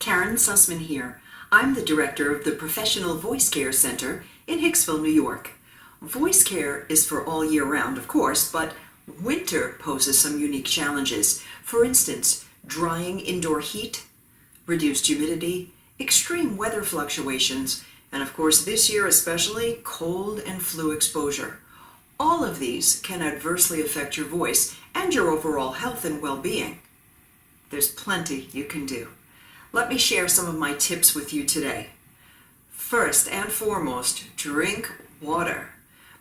Karen Sussman here. I'm the director of the Professional Voice Care Center in Hicksville, New York. Voice care is for all year round, of course, but winter poses some unique challenges. For instance, drying indoor heat, reduced humidity, extreme weather fluctuations, and of course this year especially, cold and flu exposure. All of these can adversely affect your voice and your overall health and well-being. There's plenty you can do. Let me share some of my tips with you today. First and foremost, drink water.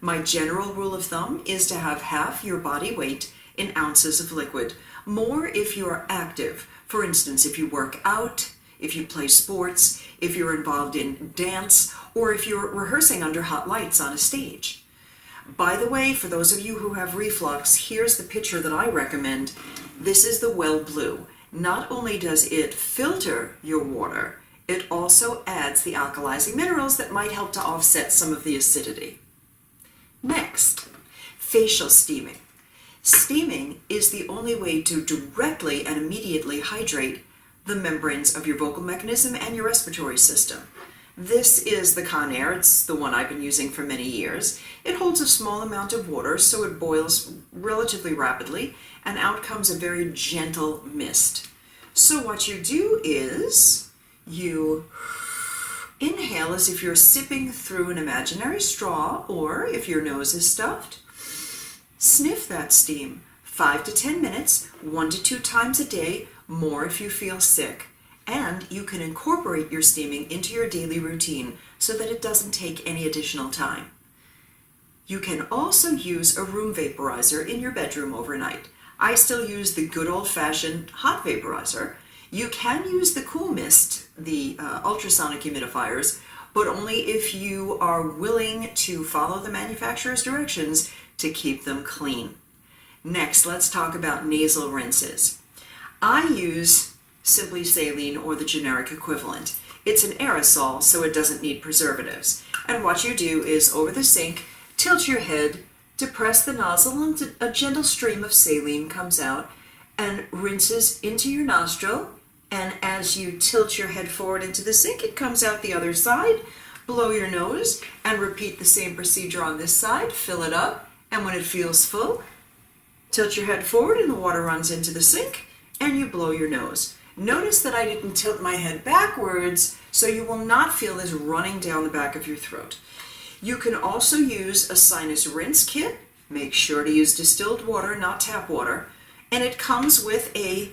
My general rule of thumb is to have half your body weight in ounces of liquid. More if you are active. For instance, if you work out, if you play sports, if you're involved in dance, or if you're rehearsing under hot lights on a stage. By the way, for those of you who have reflux, here's the picture that I recommend. This is the Well Blue. Not only does it filter your water, it also adds the alkalizing minerals that might help to offset some of the acidity. Next, facial steaming. Steaming is the only way to directly and immediately hydrate the membranes of your vocal mechanism and your respiratory system. This is the Conair. It's the one I've been using for many years. It holds a small amount of water, so it boils relatively rapidly, and out comes a very gentle mist. So what you do is you inhale as if you're sipping through an imaginary straw, or if your nose is stuffed, sniff that steam 5 to 10 minutes, 1 to 2 times a day, more if you feel sick. And you can incorporate your steaming into your daily routine so that it doesn't take any additional time. You can also use a room vaporizer in your bedroom overnight. I still use the good old-fashioned hot vaporizer. You can use the cool mist, the ultrasonic humidifiers, but only if you are willing to follow the manufacturer's directions to keep them clean. Next, let's talk about nasal rinses. I use Simply Saline or the generic equivalent. It's an aerosol, so it doesn't need preservatives. And what you do is over the sink, tilt your head, depress the nozzle, and a gentle stream of saline comes out and rinses into your nostril. And as you tilt your head forward into the sink, it comes out the other side. Blow your nose and repeat the same procedure on this side. Fill it up, and when it feels full, tilt your head forward and the water runs into the sink, and you blow your nose. Notice that I didn't tilt my head backwards, so you will not feel this running down the back of your throat. You can also use a sinus rinse kit. Make sure to use distilled water, not tap water. And it comes with a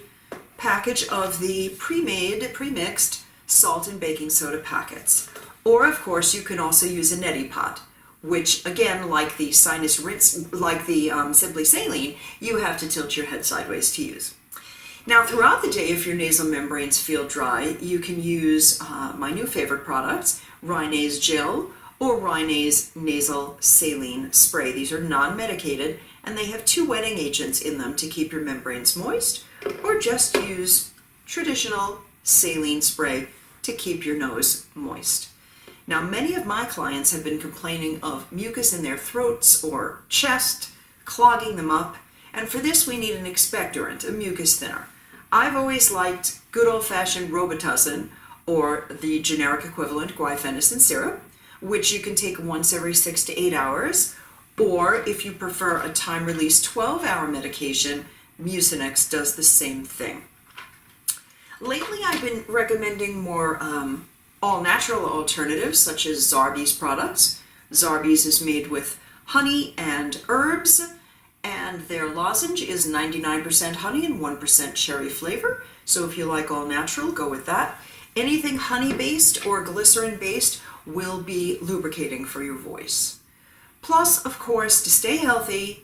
package of the pre-mixed salt and baking soda packets. Or, of course, you can also use a neti pot, which, again, like the sinus rinse, like the Simply Saline, you have to tilt your head sideways to use. Now, throughout the day, if your nasal membranes feel dry, you can use my new favorite products, Rhinase Gel or Rhinase Nasal Saline Spray. These are non-medicated, and they have 2 wetting agents in them to keep your membranes moist, or just use traditional saline spray to keep your nose moist. Now, many of my clients have been complaining of mucus in their throats or chest, clogging them up, and for this we need an expectorant, a mucus thinner. I've always liked good old-fashioned Robitussin, or the generic equivalent, guaifenesin syrup, which you can take once every 6 to 8 hours, or if you prefer a time-release 12-hour medication, Mucinex does the same thing. Lately I've been recommending more all-natural alternatives, such as Zarbee's products. Zarbee's is made with honey and herbs, and their lozenge is 99% honey and 1% cherry flavor. So if you like all natural, go with that. Anything honey-based or glycerin-based will be lubricating for your voice. Plus, of course, to stay healthy,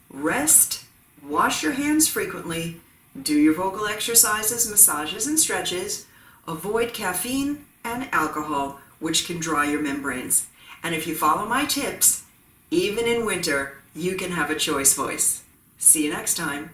rest, wash your hands frequently, do your vocal exercises, massages, and stretches, avoid caffeine and alcohol, which can dry your membranes. And if you follow my tips, even in winter, you can have a choice voice. See you next time.